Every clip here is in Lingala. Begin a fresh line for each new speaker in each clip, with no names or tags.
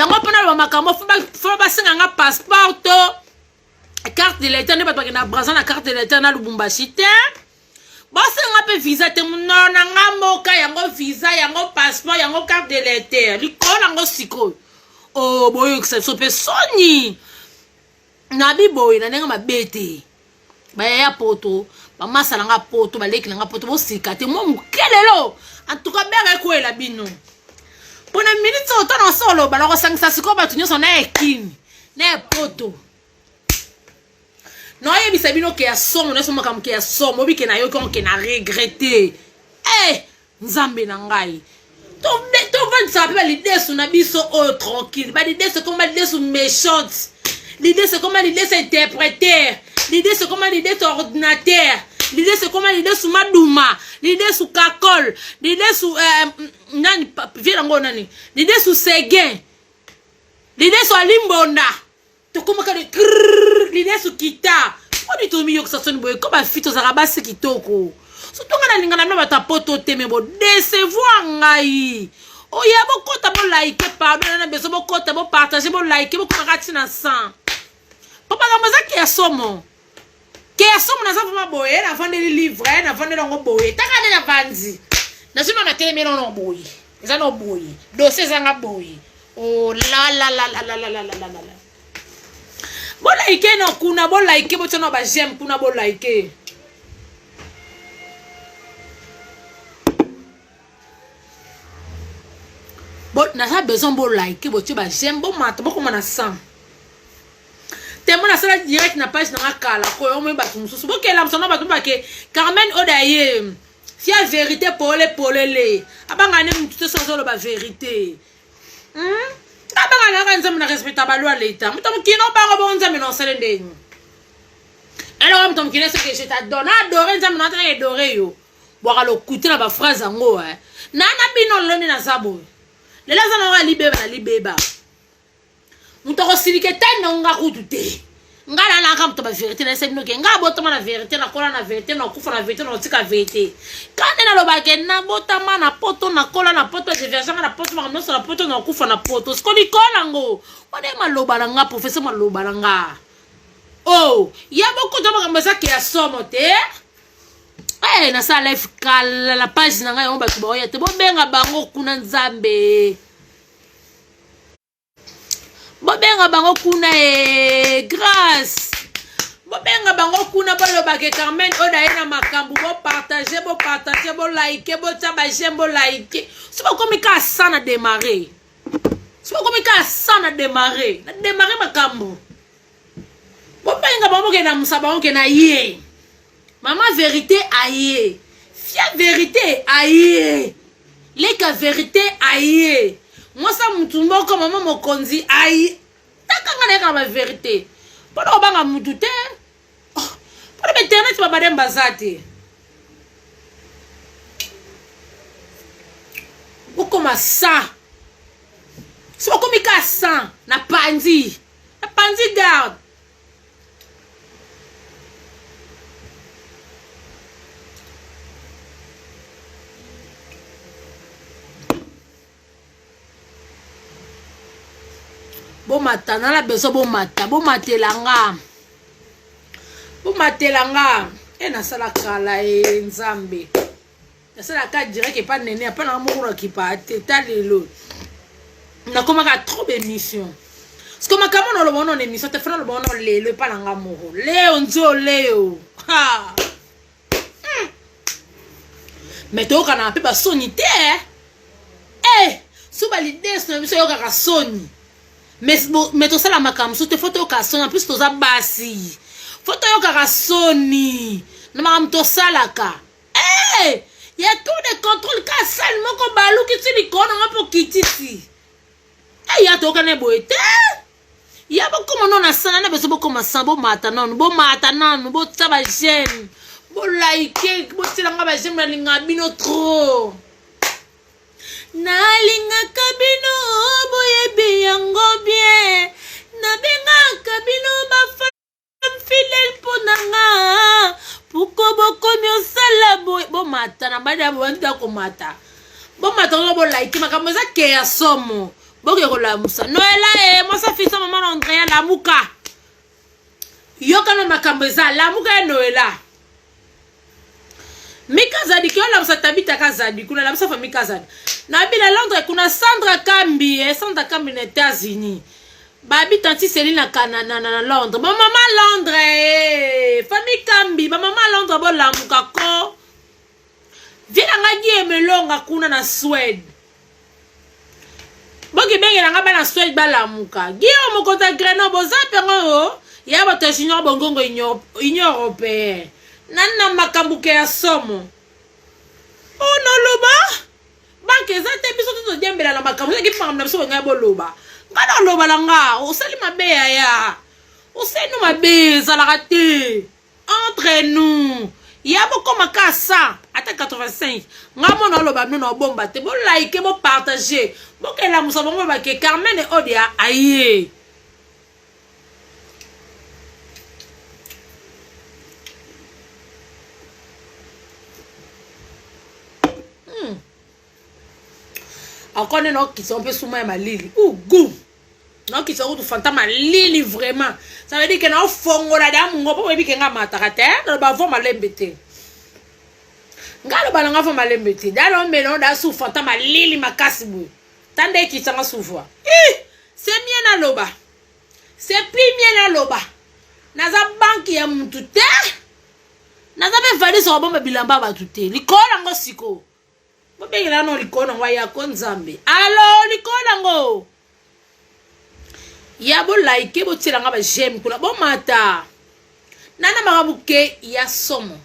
yango pona lo makambo faut basinga nga passeport carte de l'état ne pas na Brazza na carte de l'état na Lubumbashi te basinga pe visa te non na nga moka yango visa yango passeport yango carte de l'état likona ngo siko oh boyo so pe soni na biboy na nga mabete ba ya poto ba masala nga poto ba leki nga poto bo sikate mo mukelelo en tout cas bere ko ela bino pona minute autant en solo ba la sangisa siko ba tunyo sona ekini na poto no ye bisabino ke ya somo na somo kam ke ya somo bi ke na yo kon ke na regretter nzambe na ngai to vendre ça pas l'idée sur na biso tranquille ba l'idée c'est comment l'idée sur méchante l'idée c'est comment l'idée c'est interpréter l'idée c'est comment l'idée c'est ordinateur l'idée c'est comment l'idée sur maduma l'idée sur kakol l'idée sur nani vilango nani l'idée sur seguin l'idée sur limbonda to comment ka l'idée sur kita on dit to miyo que ça sonne boy comme fito za rabasi kitoko surtout ngana lingana no bata poto teme bo décevoir ngai o ya bokota bo like pardon na beso bokota bo partager bo like bo kumakati na 100 papa la mazaki ya somo ke ya somo na safa maboye na vendre livre na vendre ngo boye takane na vanzi na sino na teme no boye eza no boye dossier zanga boye oh la la la la la la la la la bo like no kuna bo like bo tsono ba j'aime kuna bo like bon na sa besoin bo like bo tu ba j'aime bo mata bo comme na 100 tellement na sala direct na page na kala ko o me ba tumususu bo ke la msona ba tumba ke Carmen Odaye si a vérité polele abanga ne mtu so lo ba vérité abanga na kanza mna respecta ba loi l'état mtu mkino ba ngo bonza mino sele ndenyu alors mtu mkino ce que je t'adonne adorer nza mna tanga adorer yo bo ka lo kuté na ba phrase ngo na bino loni na sabo les gens n'ont libé na libeba mutoko silike tano nga kutute nga la kam to ba vérité na sebino ke nga botama na vérité na kola na vérité na kufa na vérité na tika vérité kana na loba ke na botama na poto na kola na poto de version na poto ma no na poto na kufa na poto skoli kola ngo ode maloba na nga professeur maloba na nga oh ya boko to ba kambasa ke ya somo te na sa life kala la page na ngai on ba to ba ya te bo benga bango kuna nzambe bo benga bango kuna grâce bo benga bango kuna bo lo ba ke Carmen Odaye na makambu bo partager bo like bo taba j'aime bo like c'est pas comme ka sana démarrer c'est pas comme ka sana démarrer na démarrer makambu bo benga bango ke na musaba on ke na yé maman vérité aïe fia vérité aïe leka vérité aïe moi ça mutumbo comme maman mokonzi aïe takanga na ba vérité podo banga mututé podo internet ba badem bazate comment ça c'est comme ka ça na panzi garde bo mata na la beso bo mata bo matelanga na sala kala nzambe na sala ka direct pas nene pas na mokura ki pa teta lelo na koma ka trop d'émission parce que makamo no lo bono émission te fera lo bono lelo pas na moko leo nzo leo ha mais to kana pe ba soni te suba l'idée c'est émission yo ka soni mais tout ça la makam so te photo ka soni en plus to za basi photo yo ka soni na makam to salaka y a tout de contrôle ka sal moko balu ki ti likono ngapo kititi ya to kana boete ya boko mono na sana na beso boko masambo mata non bo tsaba jeune bo like bo tilanga ba jeune na linga bino trop na linga kabino boyebi yango bien na benga kabino ba fidèle ponanga puko boko mi osala bo mata na bada bo nda ko mata bo mata ngo bo like makambo za ke ya somo boke kolamusa Noela moi ça fait ça maman Andrea lamuka yoka na makambo eza lamuka ya Noela Mikazadi ki olamusa Tabita Kazadi kuna lamusa fa Mikazadi na bila Londres kuna Sandra Kambi na États-Unis babi tanti Céline na Londres ba mama Londres famille Kambi ba mama Londres bo lamuka ko vina ngaji emelonga kuna na Suède boki bengi na ngaba na Suède ba lamuka Guillaume mokota Grenoble zapengo ya bato junior bongongo Union européenne nana makambuke ya somo ono loba banke zate biso to diembela na makambu ki pam na biso nga boloba ngana loba langa osali mabeya ya osenu mabe za la raté entre nous ya boko makasa ata 85 ngamo na loba no bomba te bo like bo partager bo ke la musa bongo ba ke Carmen Odia aye encore non qui sont un peu souma ma lili ou goût non qui sont tout fantôme lili vraiment ça veut dire que non fongola da mungo po bi kenga matakate no ba vo malembete ngalo balanga vo malembete da no meno da sou fantôme lili makasibu tande qui sanga soufwa c'est mien na loba c'est plus mien na loba naza banki ya mutu te naza be vali so bomba bilamba ba tuté likola ngo siko bobengela no likona ngwa ya konzambe alo likona ngo ya bo like bo tsela nga ba j'aime kula bo mata nana magabuke ya somo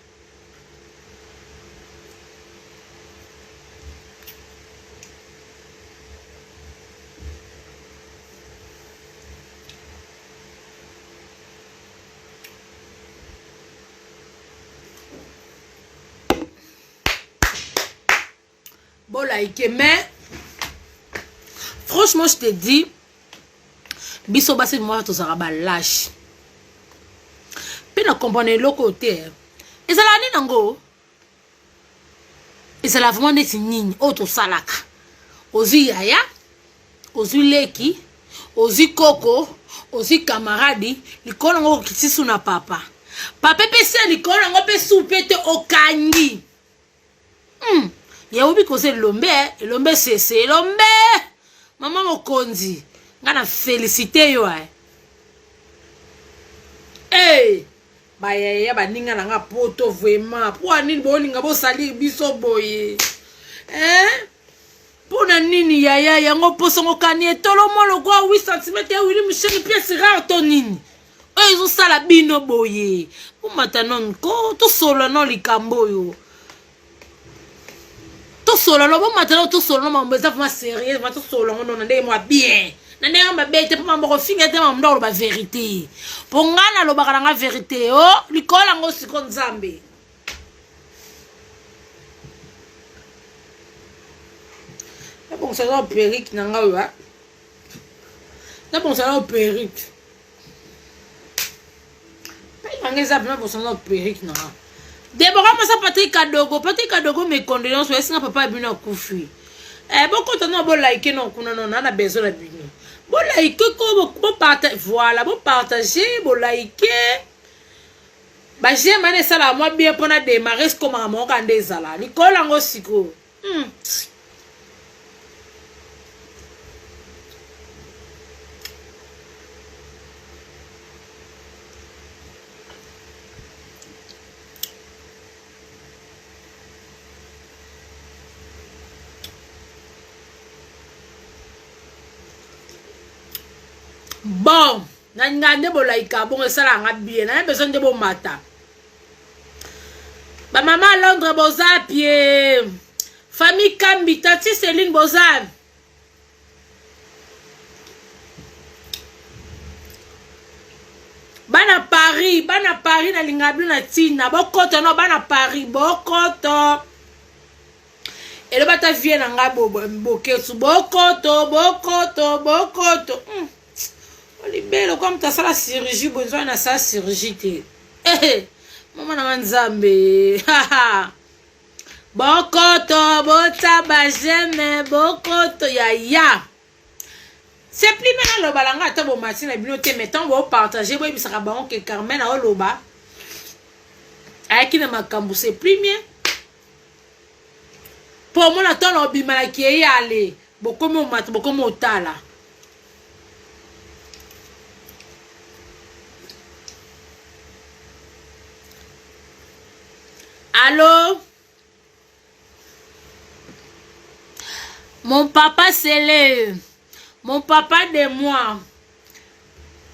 bon like mais franchement je te dis biso basi moi to saraba lâche pe na comprendre le côté et ça la ni nango et ça la vraiment neti nini auto salaka ozi yaya ozi leki ozi koko ozi camarade likolo ngo kitisu na papa pe se likolo ngo pe soupete okangi ya ubi kose lombe sese lombe mama mokonzi ngana féliciter yo ya baninga na nga poto vraiment pour nini bolinga bo sali biso boye pour nini ya yango poso ngokani tolo molo kwa 8 cm ya wili misheni pièce rare to nini ils sala bino boye pour matanon ko to solo no likambo yo to solo lo bo matano to solo no mbeza vraiment sérieux va to solo no ndé moi bien nande ngamba bete pama mboko finga te mamdo lo ba vérité pour ngana lo bakana nga vérité oh likola ngo siko nzambe na bon ça va perruque nanga wa na bon ça va perruque pa ngeza na bon ça va perruque nanga Deborah masa Patrick Kadogo mes condoléances est-ce que papa bino kufi beaucoup de no bo like non kuna non na besoin la bino bo like ko bo partager voilà bo partager bo like ba j'aime ane sala moi bien pour na démarrer ce comme maman quand des ala Nicolas ngo siko bon na ngande bo laika bon sala nga bien na besoin de bo mata ba maman Londres boza pied famille Kambi tati Céline boza bana Paris na lingablu na tina bokoto no bana Paris bokoto ele bata vie na nga bokesu bokoto libelo comme ta sala chirurgie besoin na sa chirurgie maman na nzambe bokoto bota bajeme bokoto ya C'est plus maintenant le balanga à bon matin la binote mettons vous partager vous bisaka bango que Carmen a loba. Avec qui ne makambu c'est plus bien. Pour moi la ton obima qui est allé. Beaucoup mon mat beaucoup mon tala. Allô? Mon papa c'est mon papa de moi.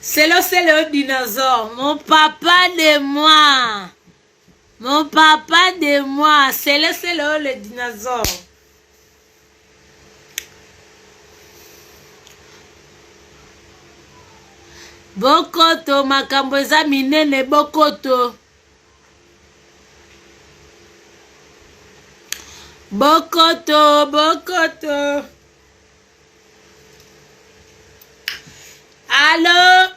C'est le dinosaure. Mon papa de moi. Mon papa de moi. C'est le dinosaure. Bokoto makambo eza minene bokoto. Bokoto, bokoto. Allô?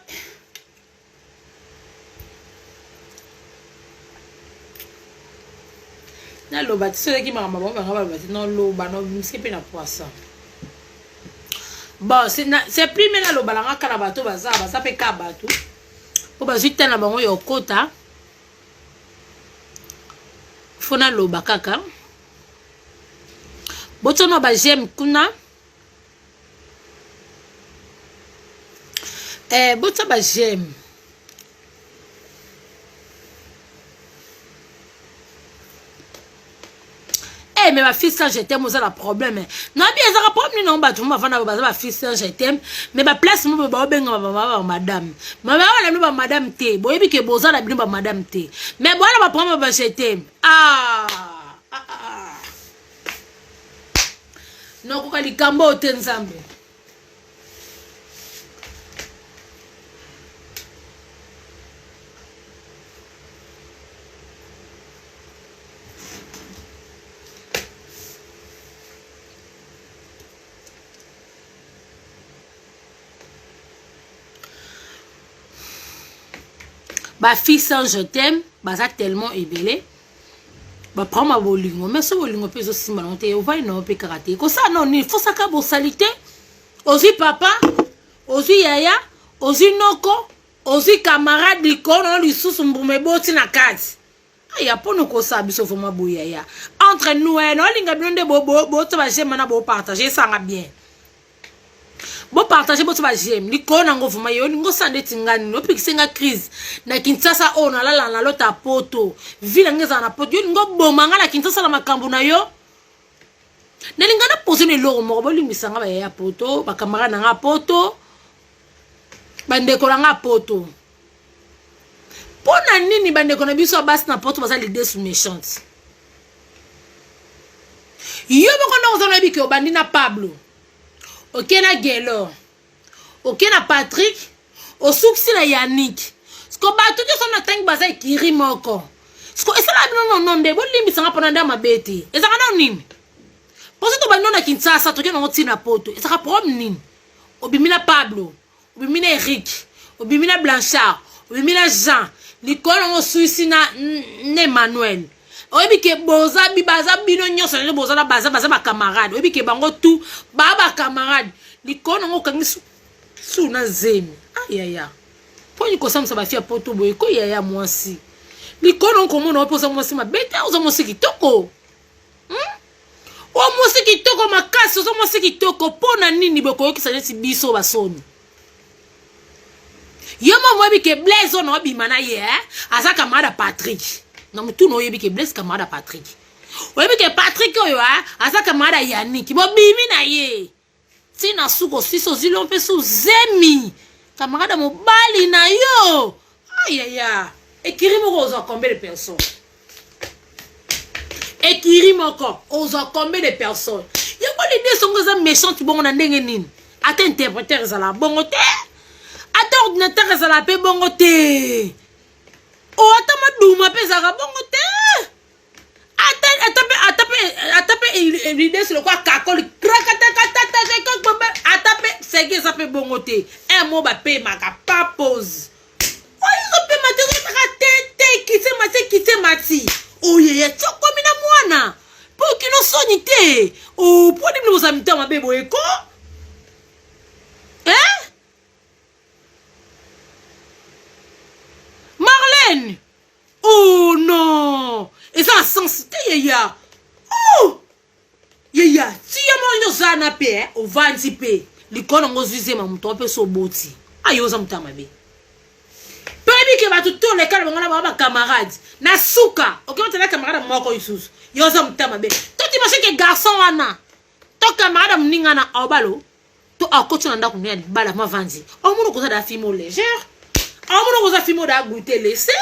Na loba tsole ki mama bon va non loba non c'est pas na poisson. Bon, c'est plus maintenant loba la kala bato baza pe ka bato. Po ba zita na bango yo kota. Fona loba kaka. Botono ba j'aime kuna. Bota ba j'aime. Mais ma fille ça je t'aime ça la problème. Non bien ça problème non ba tu ma fana ba fille ça je t'aime mais ba place mo ba benga ba madame. Mama wala ba madame te. Boyebi ke boza la bino ba madame te. Mais voilà ba problème ba je t'aime. Non ko kali kambo te nzambe. Ba fille sans je t'aime, ba ça tellement ébélé. Ba prends ma bolingo, mais ce bolingo peut aussi malonté, on va non peut karaté. Comme ça non, il faut ça ka bo salité. Aussi papa, aussi yaya, aussi noko, aussi camarade l'icône lui sous son boumé boti na case. Ah ya pour nous ko ça biso faut ma boyaya. Entre nous non linga blonde bo to ba j'aime na bo partager ça nga bien. Bon partager votre j'aime li ko nango vuma yo ngo sande tingani no pikisenga crise na Kinshasa ona la lota poto vile ngeza na poto yo ngo bomanga na Kinshasa na makambo na yo na linga na poser ne loro mo bolimisanga ba ya poto ba kamara na nga poto bandeko na nga poto pona nini bandeko na biso basi na poto baza l'idée sous méchante yo boko na ozana biki obandi na Pablo. Ok na Gelo. Ok na Patrick. O suksi na Yannick. Sko ba tout so na tangi baza kiri moko. Sko esa la non de bo limbi sanga pona ndama beti. Esa kana nini? Poso to ba na Kinshasa to ke na ngoti na poto. Esa ka problem nini? Obimina Pablo, obimina Eric, obimina Blanchard, obimina Jean. Likolo ngo suisi na Emmanuel. Oyebi ke boza bi baza bino nyonso le boza la baza ba camarade. Oyebi ke bango tout ba camarade. Likono ngo kangi su na zemi. Ayaya. Poni ko samsa ba fia poto boy ko yaya mwasi. Likono ko mona oposa mwasi mabete ozo mwasi kitoko. O mwasi kitoko makasi ozo mwasi kitoko pona nini boko yokisa neti biso basoni. Yoma mwabi ke Blaise ono bimana ye asa camarade Patrick. Non, tout le monde est blessé camarade Patrick. Oui, que Patrick, asa camarade Yannick. Bon, bimi na ye. Si na suko, si so zilon pe sous zemi. Camarade mo bali na yo. Aïe, aïe, aïe. Écris mon aux combien de personnes. Écris mon corps aux combien de personnes. Y'a pas l'idée sont que méchants, tu bon, on a n'engénin. Attends, interpréteur, ça la bon côté. Attends, ordinateur, ça la paix bon côté. Oh, attends, ma pesa bongo te. Atape l'idée sur le quoi kakoli. Atape c'est que ça fait bongo te. Un mot ba paye ma pas pause. Oh, ils ont payé ma tête qui se mati. Oh, yeah, tu as comme une moine. Pour qu'ils nous sonite. Oh, pour nous amiter ma bébé eko. Hein? haine. Oh non. Et ça a sens. Yaya. Oh. Yaya. Si y'a mon yosana pe, au vanti pe. L'icône en osé ma mouton peu so boti. Ayosa mutamabe. Pebi ke ba tout les calmes on a camarade. Na suka. OK, on t'a camarade moko isusu. Yosa mutamabe. Toi tu imagines que garçon wana. To camarade mninga na obalo. To akocho na ndako ne bala ma vanzi. O muno koza da fimo légère. O muno koza fimo da goûter laisser.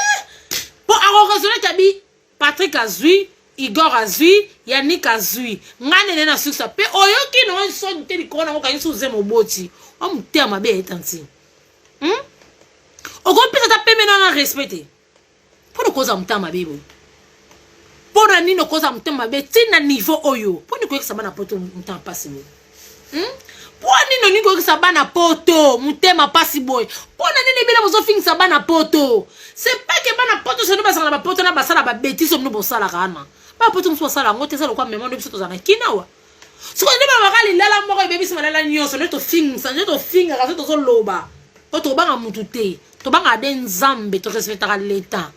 Pour raisonner tabi Patrick azui, Igor azui, Yannick azui. Ngane na suka pe oyoki no so te likona ko kan suze moboti. O mutema be etanti. O compte ta peme na respecter. Pour nous causer mutama bebo. Pour ni no causer mutama be tina niveau oyo. Pour ni ko que ça bana poto mutama pasibo. Pour ni ko que ça bana poto mutema pasibo. Pour ni bela bozo fin ça bana poto. C'est pas que bana poto se no basala ba poto na basala ba bêtise no bosala kana. Ba poto mso sala ngote ça le quoi même no biso to zana kinawa. Si on ne va pas aller là la mort bébé si malala nyonso ne to fin ça ne to finga ka to zo loba. To banga mutute. To banga den zambe to respectera l'état.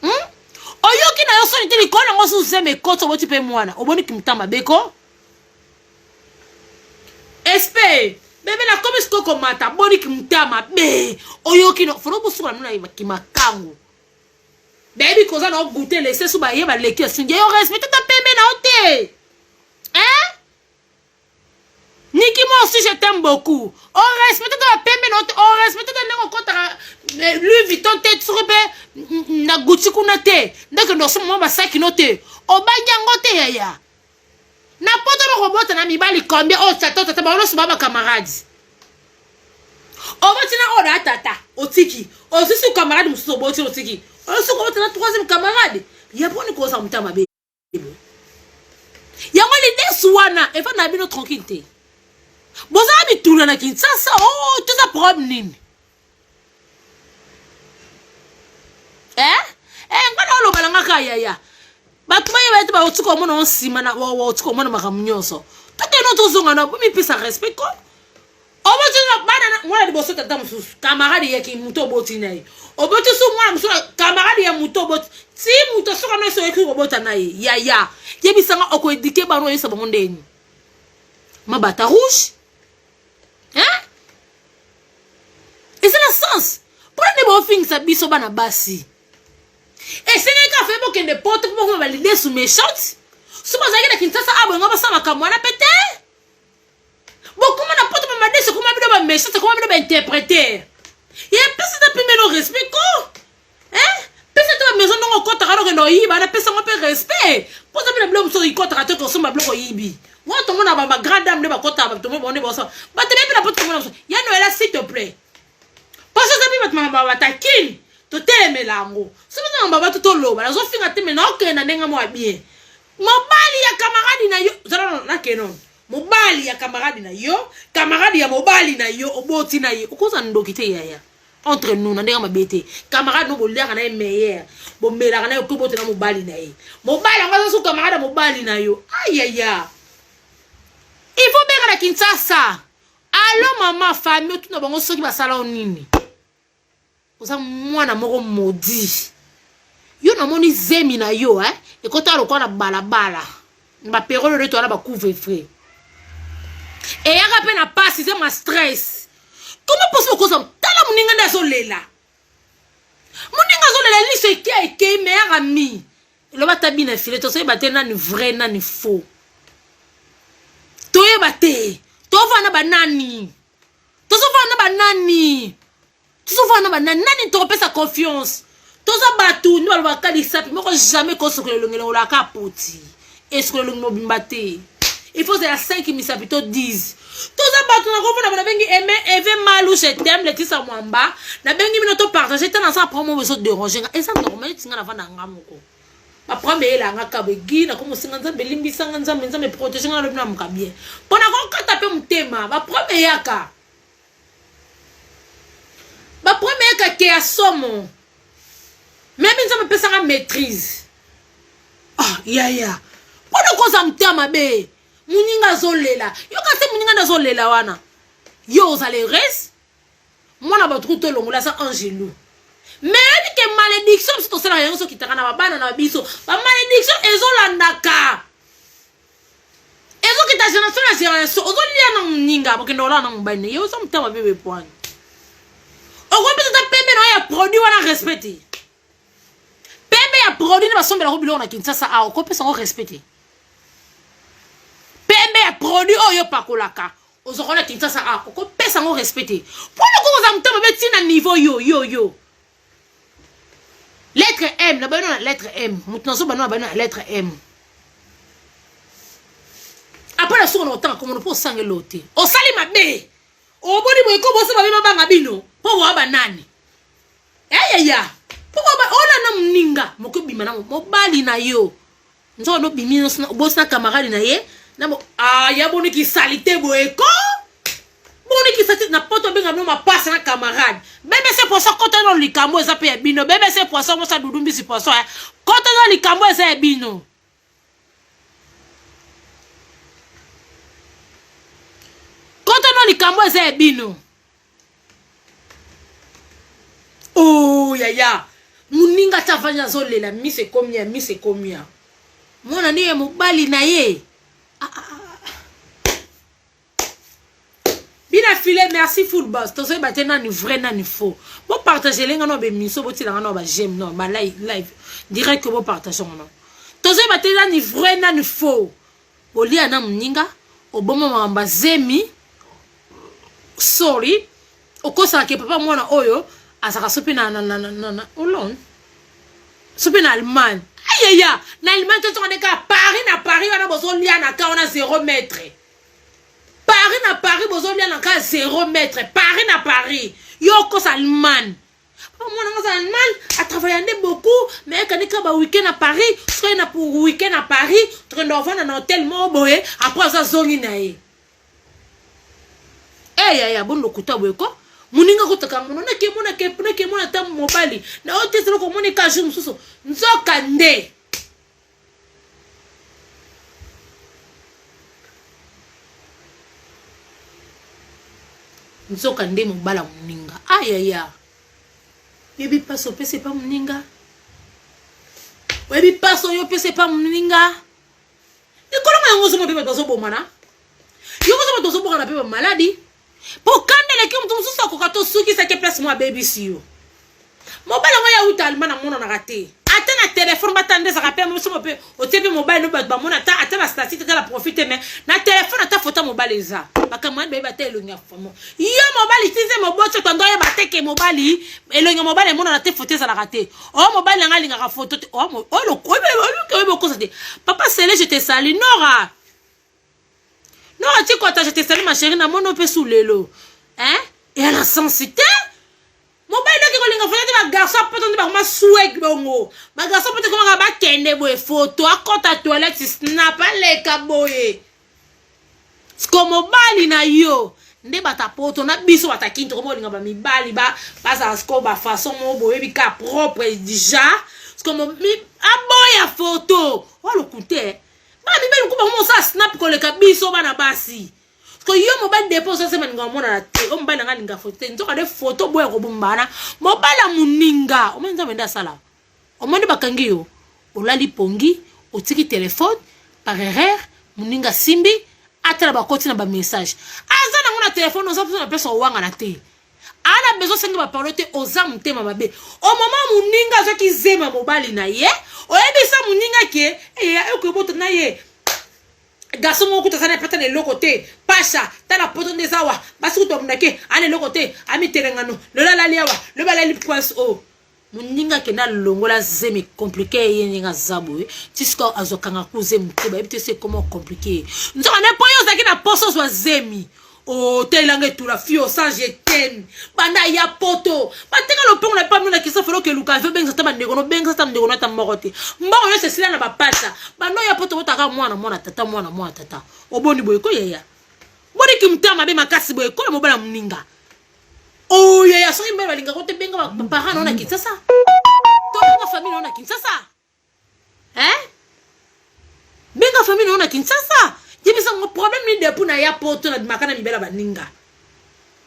Oyoki na yoso nitili kona ngosu zeme koto woti pe mwana. Oboni kimtama beko. Espe. Bebe na komi skoko mata. Boni kimtama be. Oyoki no. Fono busu na nuna kimakangu. Baby koza na goûter laisser sous ba yeba leki singe yo respecte ta pembe na ote. Hein? Niki, moi aussi je t'aime beaucoup. On respecte ta pembe, on respecte ta négo contre lui Vuitton tête sur be na Gucci kuna te. Dès que nous sommes moi sac noté. O banyango te yaya. Na poto no robot na mibali combien o chato tata ba ono baba camarade. O botina o da tata o tiki. O sisi camarade muso boti o tiki. O so ko botina troisième camarade. Ya boni ko sa mutama be. Ya ngoli deswana e fa na bino tranquillité. Boza mi tula na Kinshasa oh tout ça problème nini ngana lo balanga kaya ya batu baye ba otiko mona onsima na wa otiko mona makamunyoso toke no tozonga na mi pisa respect ko obotina bana na ngwana di boso tata mususu camarade yake muto boti nayi oboto so ngwana mususu camarade ya muto boti si muto so kana so ekiko bota nayi ya yebisanga oko edike bano yesa bamondeni mabata rouge. Hein? Et c'est le sens. Prenez vos filles, ça biso bana basi. Et c'est n'est fait beaucoup de potes pour vous valider sous méchante. Si vous avez qui ça a bon, on va ça ma camoine pété. Bon, comment on a pote m'a dit, c'est comment on va méchante, comment on va interpréter. Il y a personne qui peut me respect quoi? Hein? Personne qui va maison non compte alors que non y va, personne qui peut respect. Pour ça, le blâme sur y compte à tout qu'on s'en va bloquer yibi. Moi, tout le monde a ma grande dame de ma côte, tout le monde est bon. Mais tu n'es pas la pote comme ça. Il y a Noël, s'il te plaît. Parce que ça peut être ma taquine. Tu t'aimes l'amour. Si vous avez tout l'eau, la zone finit à te mener, ok, n'a pas moi bien. Mon bali ya camarade na yo. Zara na kenon. Mon bali ya camarade na yo. Camarade ya mon bali na yo. Oboti na yo. Oko za ndo kite ya. Entre nous, n'a pas bête. Camarade nous bolé kana meilleur. Bon mela kana yo kobote na mon bali na yo. Mon bali nga so camarade mon bali na yo. Aïe aïe aïe. Il faut bien que la Kinshasa. Allô maman, famille, tout le monde qui va salon nini. Pour ça, moi, na moro maudit. Yo na moni zemi na yo, hein. Et quand t'as le corps na balabala, ma période de toi là, ba couvre frais. Et y'a rappelé na passe, c'est ma stress. Comment possible que ça? T'as la moninga na zolela. Moninga zolela, ni ce qui a été meilleur ami. Le batabi na filet, tu sais, batena ni vrai, na ni faux. Toye bate, tova na banani. Toza na banani. Toza na banani, nani to sa confiance. Toza batu, nous allons pas dire ça, mais jamais qu'on se le la capoti. Est-ce que le mobimbate? Il faut que la 5 qui m'y plutôt 10. Toza batu na ko na bengi aimer eve malou je t'aime le tisa mwamba. Na bengi minoto partager tant ça prend mon besoin de déranger. Et ça normal tinga na vana ngamoko. Après la ngaka begi na comme singanza belimbi sanganza menza me protéger na lobina mukabie pona ko kata pe mutema ba premier yaka ke asomo même nza me pesa nga maîtrise ya pona ko za mutema be muninga zolela yo ka se muninga na zolela wana yo za les res mwana ba truto longola sa angelou mais que malédiction c'est ça la raison qui t'a na bana na biso ba malédiction ezolandaka ezo qui ta génération la génération ozo lia na mninga bokendo la na mbane yo so mtama bebe point okope ta pembe no ya produit wana respecter pembe ya produit na basombe la robilo na Kinshasa a okope sango respecter pembe ya produit oyo pakolaka ozokona Kinshasa a okope sango respecter pour le ko za mtama beti na niveau yo lettre M, la bonne lettre M. Maintenant, on va la lettre M. Après la seconde autant, comme on peut s'engager l'autre. Au sali ma bé. Au bout du mois, comment ça va bien ma bino? Pour voir banane. Ya. Pour voir, oh la mninga. Mon copain bimana, mon bali na yo. Nous avons nos bimino, boss na camarade na ye. Namo, ya boni qui salité boeko. Boni qui salité na poto benga no ma passe na camarade. Bébé c'est pour ça quand on li kambo ça peut bino. Bébé c'est pour ça moi ça doudumbi c'est pour ça. Quand on li kambo ça bino. Quand on li kambo ça bino. Oh ya. Muninga tafanya zolela mi c'est combien. Mwana niye mobali na ye. Bina filé merci football. Tout ça batena ni vrai na ni faux. Bon partager les ngano be miso boti la ngano ba j'aime non ma live direct que bon partager non. Tout ça batena ni vrai na ni faux. Boli ana mninga obomo mamba zemi. Sorry. Okosa ke papa mwana oyo asaka sopi na olon. Sopi na Allemagne. Aïe na Allemagne tu on est ka Paris wana bozo lia na ka on a 0 mètre. Paris, bozo bien encore 0 mètre. Paris. Yoko Salman. Moi, Salman a travaillé beaucoup, mais quand il y a un week-end à Paris, il y a pour week-end à Paris, tu as un hôtel boé après ça zone nae. Ya bon lokuta boyko. Muninga kutaka munona ke mona tam mobali. Na hôtel c'est ko monika jour mususu. Nzoka nde. Nzoka nde mobala muninga. Aya. Webi paso pe c'est pas muninga. Webi paso yo pe c'est pas muninga. Ikolo nga ngozo mo pe bazo bomana. Yo ngozo bazo bomana pe maladie. Pour kandele ki mtu mususu akokato suki sa ke place moi baby si yo. Mobala ngo ya uta almana mona na raté. Ata na téléphone batande ça rappelle mo so pe o tepe mobile no ba mona ta ata ba statistique ta la profiter mais na téléphone ata photo mobile eza. Bakamwa be ba telo nya famo. Yo mobile tize mobocho tondo ya bateke mobile elonga mobile mona na te photo za la raté. Oh mobile nga linga ka photo oh lo ko be ko ça te. Papa Sélé je te salue Nora. Nora tu quoi je te salue ma chérie na mono pe sous lelo. Hein? Et à la sensité mobile qui kolinga fona te ba garçon peut-être ba ma swag bongo. Ba garçon peut-être comment ba kende boy photo à compte toilette snap les kaboye. Sko mobile na yo nde bata poto na biso batakinto ko molinga ba mibali ba za sko ba façon mo boye bi ka propre déjà. Sko mo mi aboya photo. Oh le coûter. Ba mibali ko ba mo sa snap ko le ka biso bana basi. Parce que yo mobile dépose ça man ngomona na te o mobile nga linga photo nzoka de photo boye ko bumbana mobile muninga o menza menda sala o monde bakangi yo o lali pongi o tiki téléphone par erreur muninga simbi atala ba koti na ba message azana ngona téléphone on ça pesa wanga na te ana besoin senga ba parler te oza mutema mabe o mama muninga zo ki zema mobile na ye o yebisa muninga ke e ko boto na ye garçon mo kuta sana pata le côté pasha tala poto ndezawa basi kuto mnake ane le côté ami terengano le la liawa le bala li point o muninga ke na longola zemi compliqué yenga zabwe tisko azokanga kuze mteba ebite c'est comment compliqué nzo na poyo zaki na poso so zemi o telange tu la fio sans jeter banda ya poto bateka lo pon na pa mona kisa felo ke luka ve benga taba ndegono benga taba ndegono ta morote mbongo yo se sila na bapata bando ya poto botaka mwana tata oboni boy ko yeya boni kimtama be makasi boy ko mobala muninga oh yeya so imbe balinga ko te benga ba parents na Kinshasa to benga famille na Kinshasa benga famille na Kinshasa jibisa ngo problème ni de pour na ya poto na makana mibela baninga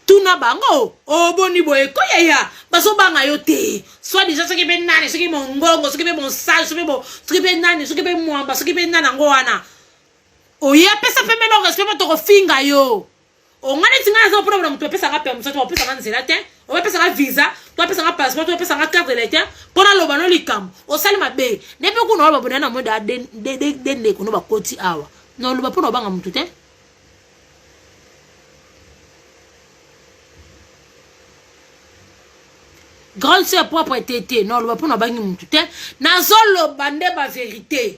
tuna bango oboni boye ko ya baso banga yo te soit déjà ce qui be nani ce qui mongongo ce qui be bon sage ce qui be nani ce qui be mwamba ce qui be nana ngo wana oya pesa pembe no respect to finga yo ongane tinga za problème to pesa nga permission to pesa nga nzela te o pesa nga visa to pesa nga passeport to pesa nga carte de l'état pona loba no likam o sali mabe nebe ku no ba bonana mo da de ko no ba koti awa no loba pona banga mutu te. Grande sœur propre tété non le pona bangi mutu te na zolo bande ba vérité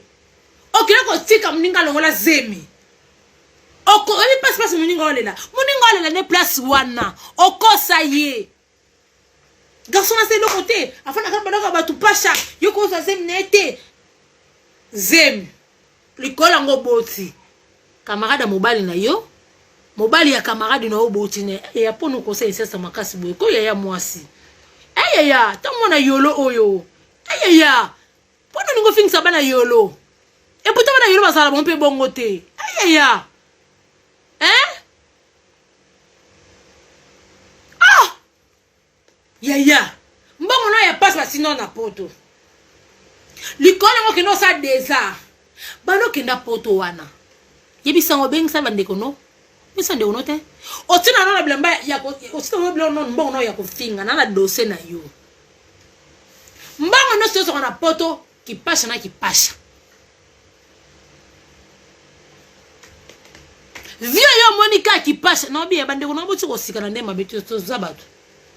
okile ko tika mninga longola zemi oko ebi passe mninga olela ne place wana okosa ye garçon na se le côté afana ka bana ka batu pasha yoko sa zemi nete zemi likola ngo boti camarade mobali na yo mobali ya camarade na oboti ne ya pono ko se sesa makasi boye ko ya mwasi ayaya tamona yolo oyo ayaya pona ningo fingisa bana yolo e puta bana yolo basala bon pe bongo te ayaya yaya mbongo na ya passe basino na poto likolo ngo kino sa deza bano kenda poto wana yebisa ngo bengisa bandeko no misande ono te otina na blamba ya ko otina no blamba mbongo no ya ko finga na dossier na yo mbongo no so na poto kipasha na kipasha vio yo Monica kipasha no bi bandeko no boti ko sikana ndema betu to zabatu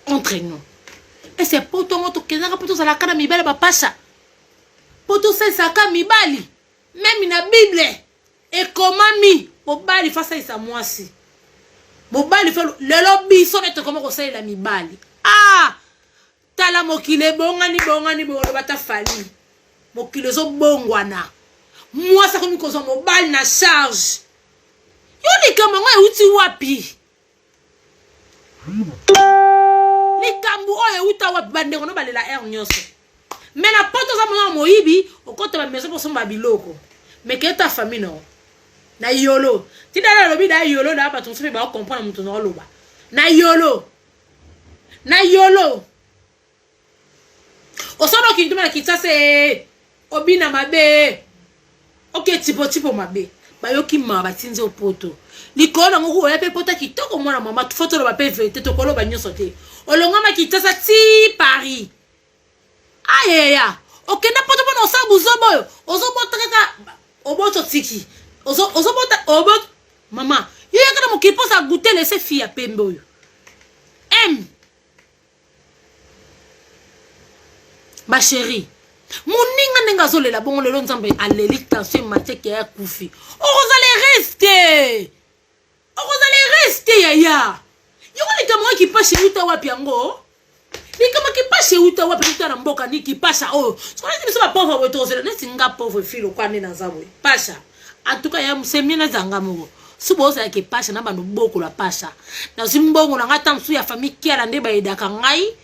entre nous et c'est poto moto kenaka poto za la kana mibale ba pasha poto sa saka mibali même na bible et comment mi mobali face à sa mwasi mobali fait lelo biso neto comment ko sala mibali tala mokile bongani bolo bata fali mokile zo bongwana mwasa komi ko zo mobali na charge yo ni kama ngo uti wapi likambu oyo uta wapi bande ko no balela air nyoso mais na poto za mwana moyibi okota ba maison pour somba biloko mais que ta famille non na yolo ti dala lobi da yolo da ba tonso ba comprendre mutu no loba na yolo osono ki nduma ki tsase obina mabe ok tipo mabe ba yoki ma ba tinze opoto likona ngo oya pe pota ki toko mwana mama foto lo ba pe vete to kolo ba nyoso te olongama ki tsasa ti Paris ayeya okenda poto bona osabu zoboyo ozobota kaka oboto tiki ozobota obot mama yo yakana mokipo sa goûter laisser fille à pembe oyo ma chérie moninga nenga zolela bongo lelo nzambe aleli tension mateke ya kufi okozale rester yaya yoko likama ki pashe uta wapi yango likama ki pashe uta wapi uta na mboka ni ki pasha oh sokona biso ba pauvre wetozela neti nga pauvre filo kwa nena nzambe pasha en tout cas ya msemina zanga mo suboza ya ki pasha na bando boko la pasha na zimbongo na ngata msu ya famille kiala nde ba edaka ngai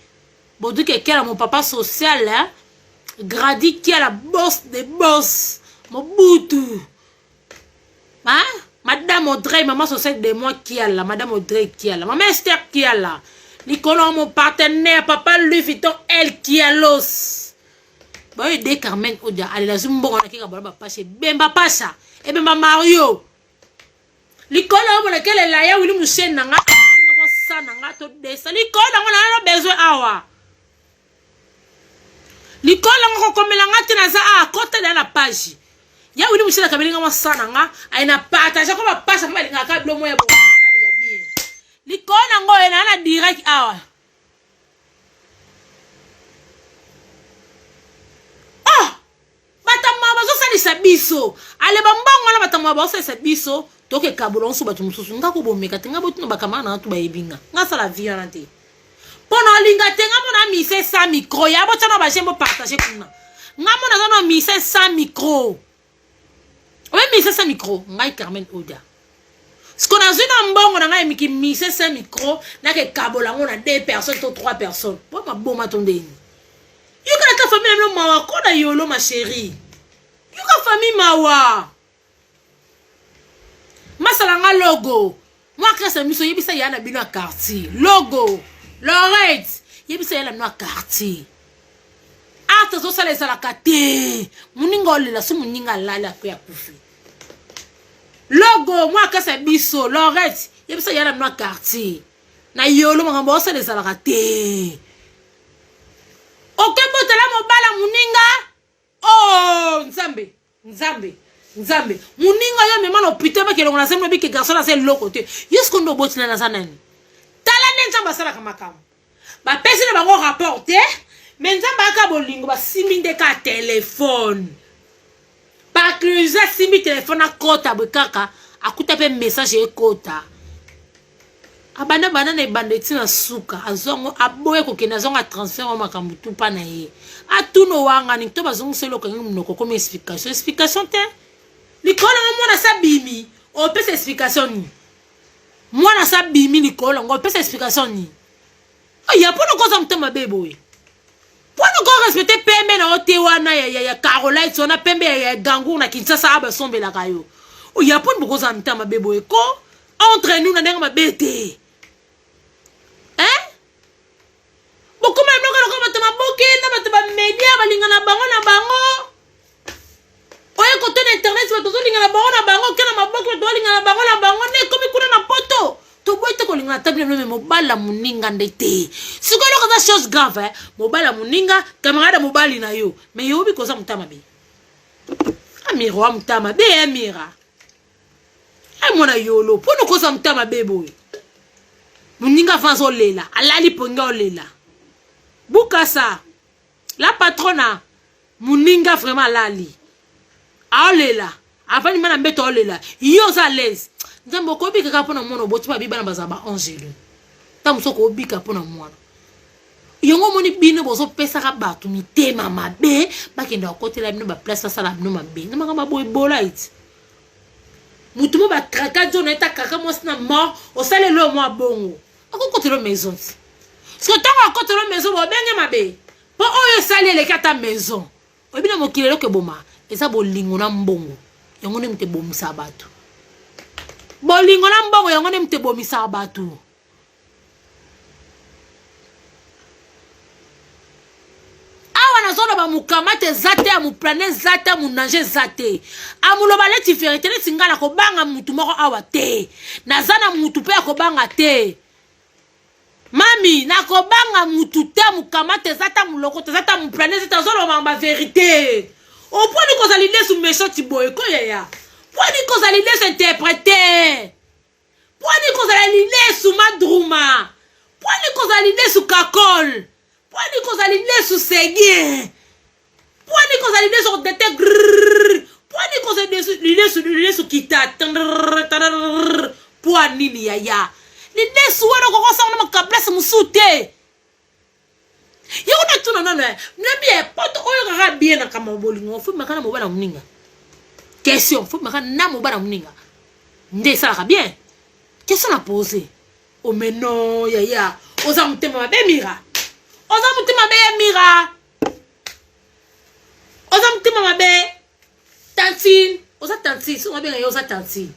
boduke kiala mon papa social hein? Gradi kiala boss de boss mobutu hein? Madame Audrey, maman sociale de moi qui a là, Madame Audrey qui a là, maman Esther qui a là, Nicolas mon partenaire, papa Louis Vuitton, elle qui a l'os. Bah oui, dès Carmen Odia, allez la zumbo on a qui a pas chez Bemba Pacha, et Bemba Mario. Nicolas mon lequel est là, ya Willy Mouchen nanga, nanga sa nanga to desa. Nicolas on a besoin awa. Nicolas on comme la ngate na za à côté de la page. Ya wili musela kabelinga masana nga aina partage ko ba pasa ba linga ka blomo ya bo ya bien likona ngo ena na direct awa batama bazo salisa biso ale bambango na batama bazo salisa biso toke kabulon so batu mususu nga ko bomeka tenga botuno bakamana na tu ba yebinga nga sala via na te pono linga tenga mona mi se sa micro ya botana ba jembo partager kuna nga mona zona mi se sa micro. Oui, mais c'est ça micro. Ngai Carmen Odia. Ce qu'on a vu dans mbongo na ngai miki mi c'est ça micro na ke kabola on a 2 personnes ou 3 personnes. Pour ma bomba tondeni. Yo ka famille no mawa ko na yolo ma chérie. Yo ka famille mawa. Masala nga logo. Moi, grâce à miso, yebisa yana bino à quartier. Logo, Lorette, yebisa yana bino à quartier. Ata zo sala sala kate. Muninga olela so muninga lala ko ya kufi. Logo, moi grâce à biso, Lorette, yebisa yana bino à quartier. Na yolo makambo sala sala kate. Okembo tala mobala muninga. Oh, Nzambe. Muninga yo mema no putain ba kelongo na sembo bi ke garçon na se loko te. Yesko ndo botina na sanani. Tala Nzamba sala kama kama. Ba pesi na bango rapport te. Mais Nzamba aka bolingo ba simbi ndeka téléphone. Ba cruiser simbi téléphone na kota bukaka akuta pe message e kota. Abana banana e bandeti na suka azongo aboye ko kena zonga transfert o makambu tupa na ye. Atuno wanga ni to bazongo selo ko nginoko comme explication te. Nicola mwana sa bimi o pesa explication ni. Mwana sa bimi Nicola ngo pesa explication ni. Aya pono ko za mtema bebo we. Pono ko respecter pembe na ote wana ya Caroline sona pembe ya gangu na Kinshasa aba sombe la kayo. Oya pono ko za mtema bebo we ko entre nous na ndenge mabete. Bokoma mnoka ko batama boke na batama media balinga na bango. Oye kote na internet bato linga na bango kana maboko to linga na bango ne komi kuna na poto. To boite ko linga na table no mobala muninga ndete. Sikolo ko za chose grave mobala muninga camarade mobali na yo. Mais yo bi ko za mutama be. Amira wa mutama be amira. Ai mona yolo pono ko za mutama be boy. Muninga fanzo lela alali ponga lela. Bukasa, la patrona, muninga vraiment lali. Aolela, avant ni mana mbeto aolela. Yo za l'aise. Nzambo ko bika kapona mono boti ba bibana bazaba angelo. Tamuso ko bika pona mwana. Yongo moni bino bozo pesa ka batu mitema mabe, bakenda okotela bino ba place sala bino mabe. Ndama kama boy bolait. Mutu mo ba traka jona eta kaka mo sina mort, o sale lo mo bongo. Akokotelo maison. Si tu as encore la maison, tu as bien pour oyo sali le kata maison. Obina mokilelo ke boma. Eza bolingo na mbongo. Yango ne mte bomisa batu. Bolingo na mbongo yango ne mte bomisa batu. Awa na zona ba mukamate zate ya muplane zate ya munanje zate. Amuloba le tiférité le singala ko banga mutu moko awa te. Nazana mutu pe ko banga te. Mami, nakobanga mututé mukamate zata muloko zata muplane zata zolo ma vérité. Au point de cause l'idée sous méchant tiboy ko ya. Point de cause l'idée s'interpréter. Point de cause l'idée sous madrouma. Point de cause l'idée sous kakol. Point de cause l'idée sous seguier. Point de cause l'idée sur dété. Point de cause l'idée sous kita. Point nini ya. L'idée souhait ko ça on ma place musute. Yo na tuna na bien poto oyo ga bien na kama bolingo fu makana mobala muninga. Question fu makana na mobala muninga. Nde ça va bien. Question à poser. Oh mais non ya. Oza mutema be mira. Oza mutema be mira. Oza mutema be tantine. Oza tantine, so bien yo oza tantine.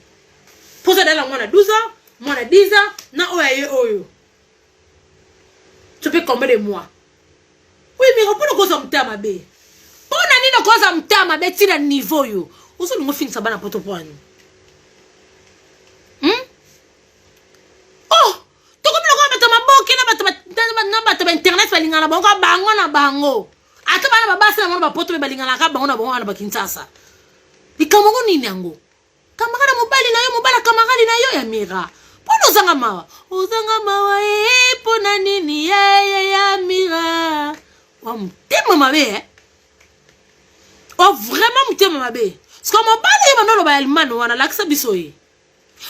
Poser dans la mwana 12 ans. Moi, 10 ans, na oyo. Tu peux combien de mois? Oui, mais on peut nous causer un terme à B. On a ni nous causer un terme à B, tu as niveau yo. Où sont nous finissons ça dans poto point? Oh, tu comme le mettre ma boque na internet balinga na bango. Ata bana babasa na ba poto balinga na ka bango na ba Kinshasa. Ikamongo nini yango? Kamara mobali na yo mobala kamara na yo ya mira. Pono zanga mawa pona nini ya mira. Wa mtema mabe wa vraiment mtema mabe. Parce que mobali ya no ba alimano wana laksa bisoyi.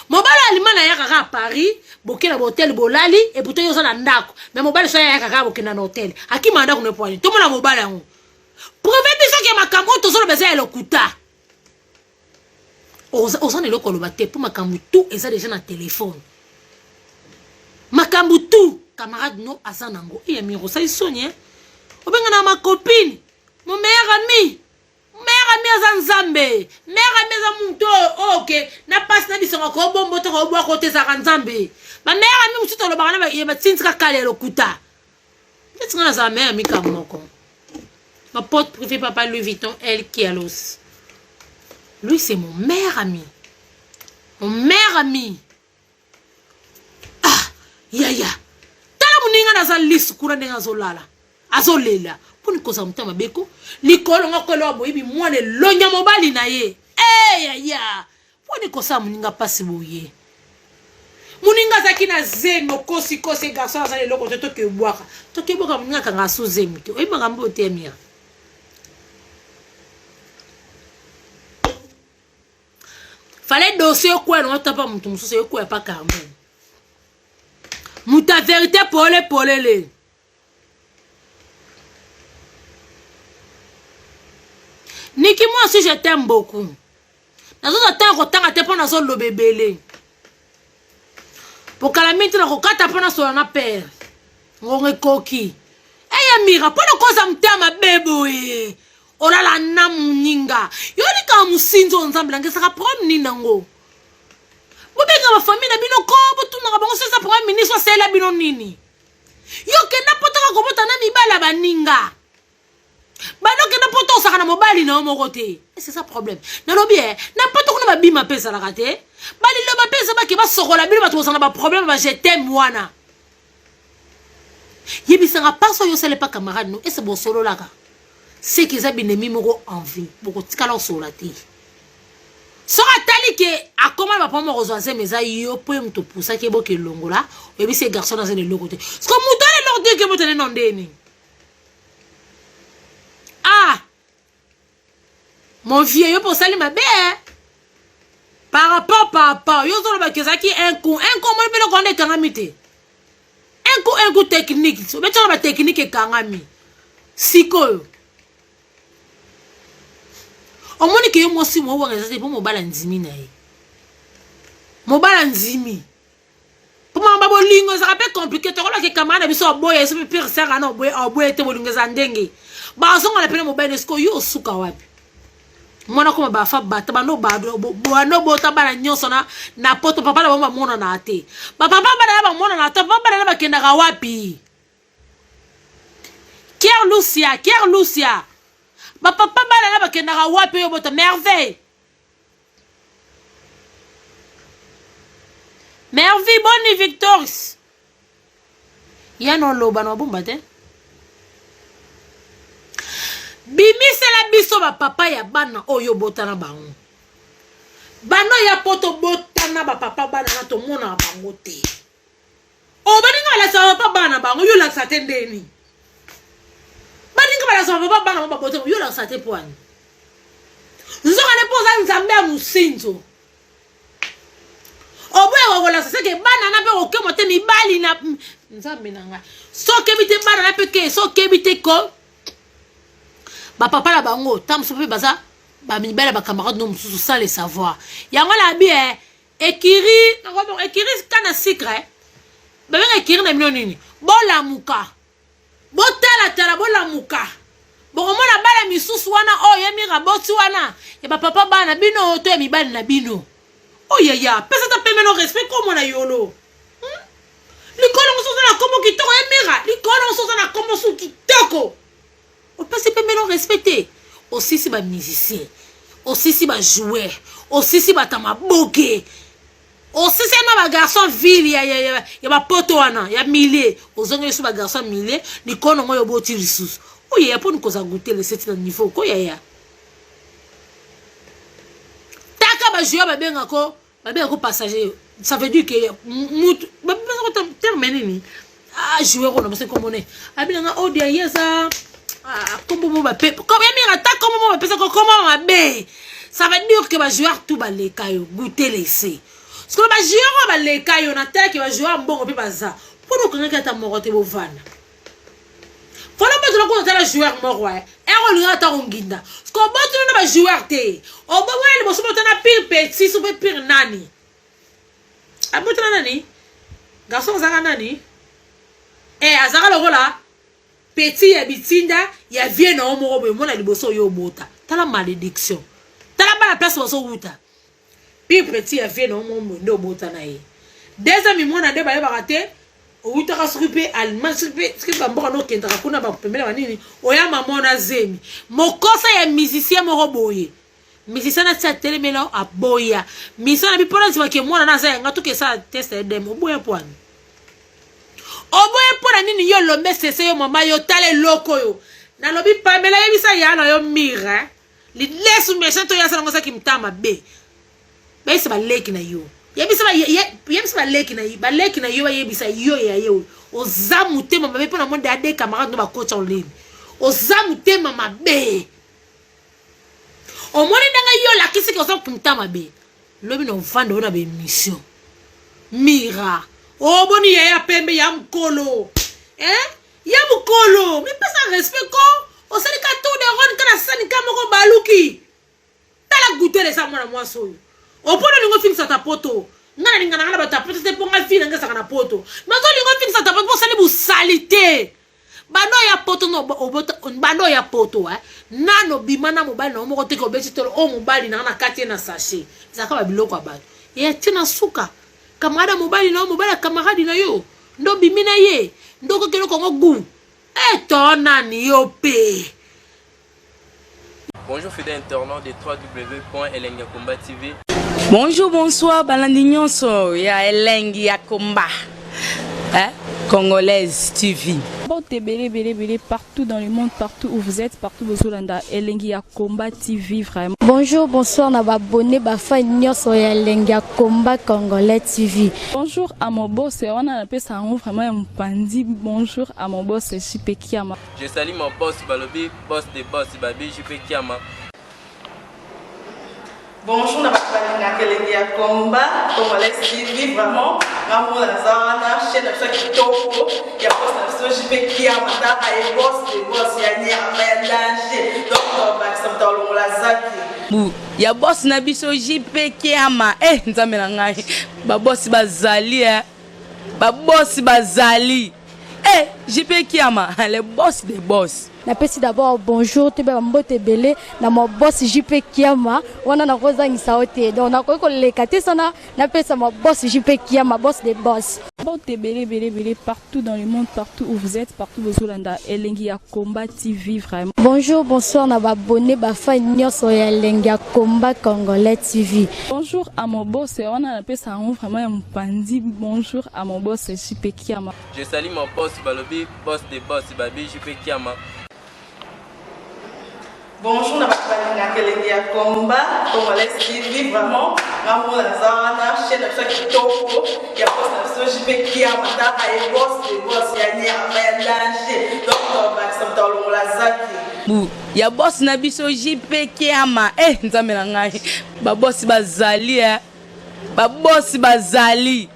Mobali alimana ya kaka Paris, bokena hotel bolali et pourtant yo na ndako. Mais mobali so ya kaka bokena na hotel. Akima ndako ne poani. To mona mobali yango. Prouver biso ke makambo to zo beza elokuta. Oza ne loko loba te pour makambu tout et ça déjà na téléphone. Makambu tout camarade no azanango et mi rosa isonye. Obenga na ma copine, mon meilleur ami. Meilleur ami azanzambe mère ami azamuntu ok na passe na bisonga ko bombo to ko bwa kote za kanzambe ba mère ami musuto lo bana ba yeba tsintsika kale lokuta tsinga za mère ami kamoko ma pote préférée papa Louis Vuitton elle qui a l'os lui c'est mon meilleur ami ah yaya tala muninga na za liste kura ndenga zolala azolela poni koza mutama beko likolo ngakolo boyibi mwane lonya mobali na ye yaya poni kosa muninga pasi boye muninga zaki na zeno kosi garçon azale loko toke bwaka muninga kanga su zemi te oyiba ngambo temia fallait dossier quoi non t'as pas mutu mususu quoi pas Carmen muta vérité polele Niki, moi aussi je t'aime beaucoup. Dans un temps, quand tu as pas dans le bébé. Pour que la mine, tu as pas dans le père. On est coquille. Eh, Mira, pas de cause à me faire ma bébé. Oh là là, namuninga. Yoni quand nous sinzo ensemble, ça va prendre ninango. Vous avez ma famille, bino kobo, tout n'a pas ça pour un ministre, c'est la bino nini. Yo, que n'importe quoi, comme tu as mis bala baninga. Bano ke na poto saka na mobali na mo côté c'est ça problème na lobi na poto ko na bima pesa la raté bali lo ba pesa ba ke ba sokola bino ba to sana ba problème ba je t'aime wana yebi sanga paso yo sele pa camarade no et c'est bon solo là c'est que ça binemi moko envie boko tikala solati sora tali ke akoma ba pomo rozoanse meza yo po mto pousa ke boke longola yebi ces garçons dans le côté ce que mutale leur dire que mutane non deni. Ah, mon vieux, yo pour saluer ma belle. Par rapport, papa, yo sur le bac, ça qui un coup, moi, je vais le connaître kangamite. Un coup technique. Mais tu as la technique et kangami. Siko. Au moins que yo moi si moi c'est pour mon balanzimi na. Mon balanzimi. Pour mon babolingo, ça rappelle compliqué. Tu vois que camarade biso boy, c'est pire ça non boy te bolingo zandenge. Bazo ngala pele mobile esko yo suka wapi mwana ko ba fa bata bano bado boano bota bana nyoso na poto papa na mama mona na ate ba papa bana ba mona na ate papa bana ba kenda ga wapi Kier Lucia ba papa bana ba kenda ga wapi yo bota merveille Bonnie Victoris ya no lo bana bomba te Bimi c'est la biso ba papa ya bana oyo botana bango. Bano ya poto botana ba papa bana na to mona bango te. O baninga la sa papa bana bango yo la satendeni. Baninga la sa papa bana ba botana yo la sate poani. Nzoka ne poza nzambe ya musinzo. Obo ya la sa ke bana na pe oke mote mi bali na nzambe nanga. So ke bite bana na pe ke so ke bite ko ba papa la bango tam sope baza ba mibela ba camarade no mususu sans le savoir yango la bi ekiri ngombo ekiri kana secret ba benga ekiri na mino nini bola muka botala bola muka boko mona bala misusu wana ya mira boti wana ya ba papa bana bino to ya mibali na bino ya pesa ta pemelo respect comme na yolo likolo mususu na komo kitoko ya mira likolo mususu na komo su kitoko on peut se permettre de respecter aussi si ba musicien aussi si ba joueur aussi si ba tamaboke aussi si ba garçon ville ya ba poto wana ya mille ozonga su ba garçon mille ni kono ngoyo boti risus ya pour nous koza goûter le set niveau ko ya taka ba joueur ba benga ko passager ça veut dire que ba terminer ni joueur on parce que comme on est abinanga odia yesa comment on va payer comme il attaque comment on va payer comment on va payer ça veut dire que va jouer tout ba les cailloux goûter laisser parce que va jouer ba les cailloux na tête qui va jouer bon pe baza pour nous connaître ta morote bo vana voilà pas de la côté la joueur mort ouais et on lui attend nginda parce que bon tu na ba joueur té o ba wele bo so na pire petit so pire nani abotana nani garçon zaka nani azaka lokola petit ya bitinda ya vie na omo mona liboso yo bota tala malédiction tala ba la place oso wuta puis petit a fait non mon ndo bota na ye deuxième mona de ba bakate wuta ka sripe allemand sripe ba mboka no kenda kuna ba pemela wanini oya mamona zemi mokosa ya musicien mo roboye musicien na tsa telemelo a boya musicien na bi pona nzima ke mona na za ngatu ke sa test edem oboya poani oboya pona nini yo lombe sese yo mama yo tale loko yo na lobi pamela yebisa ya na yo mira li lesu méchant to ya sa ngosa kimtama be se ba leki na yo yebisa ba leki na yo ba leki na yo ba yebisa yo ya yo ozamu tema mabe pona monde ade camarade no ba coach en ligne ozamu tema mabe o moni ndanga yo la kisi ke ozamu kumtama be lobi no vando na be mission mira o boni ya pembe ya mkolo ya mkolo mi pesa respect ko o sali ka to de ron kana sani kama ko baluki tala goûter les amona moi so o pona lingo fixa ta poto ngana ninga ngana ba ta poto te ponga fina ngasa kana poto mazo lingo fixa ta poto sali bu salite bano ya poto no bano ya poto nano bimana mobali na omoko te ko beti tolo o mobali na kati na sachet zaka ba biloko abali ya tina suka kamada mobali na mobali kamaradi na yo ndo bimina ye ndo ko kelo ko gu tona ni yo pe.
Bonjour fidèles internautes de www.elengiakomba TV.
Bonjour, bonsoir, Balandinionso, ya Elengi Yakomba, Congolaise TV.
Bon, bélé, partout dans le monde, partout où vous êtes, partout où vous êtes, Elengi Yakomba TV, vraiment.
Bonjour, bonsoir, na abonné, bafa nyonso ya Elengi Yakomba Congolais TV.
Bonjour à mon boss, on a appelé ça vraiment un pandi. Bonjour à mon boss, JP Kiama.
Je salue mon boss Balobi, boss des boss, Babi, JP Kiama.
Bonjour, na Elengi Yakomba Congolais TV, vraiment. Maman la zana, chaîne de chaque kitoko, ya boss na JP Kiama, ta ay boss des boss, ya ni a danger. Donc ba ça dans la zaki.
Ya boss na biso JP Kiama, nzambe na ngai. Ba boss bazali ba boss bazali. JP Kiama, le boss des boss.
Napesi d'abord bonjour te ba mbote belé na mo boss JP Kiama wana na kozangisa ote donc na ko lekate sana napesa mo boss JP Kiama boss des boss.
Bon, bélé, partout dans le monde, partout où vous êtes, partout où vous êtes, Elengi Yakomba TV, vraiment.
Bonjour, bonsoir, na abonné, bafa nyonso ya Elengi Yakomba Congolais TV.
Bonjour à mon boss, on a appelé ça vraiment un pandi. Bonjour à mon boss, JP Kiama.
Je salue mon boss Balobi, boss des boss, Babi, JP Kiama.
Bonjour, na Elengi Yakomba Congolais TV, vraiment. Maman la zana, chaîne de chaque kitoko, ya boss na JP Kiama, ta ay boss des boss, ya ni a danger. Donc ba ça dans la zaki.
Ya boss na biso JP Kiama, nzambe na ngai. Ba boss bazali ba boss bazali.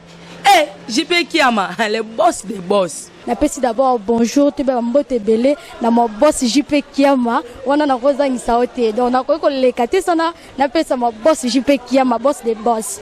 JP Kiama, le boss des boss.
Napesi d'abord bonjour te ba mbote belé na mo boss JP Kiama wana na kozangisa ote donc na ko lekate sana napesa mo boss JP Kiama boss des boss.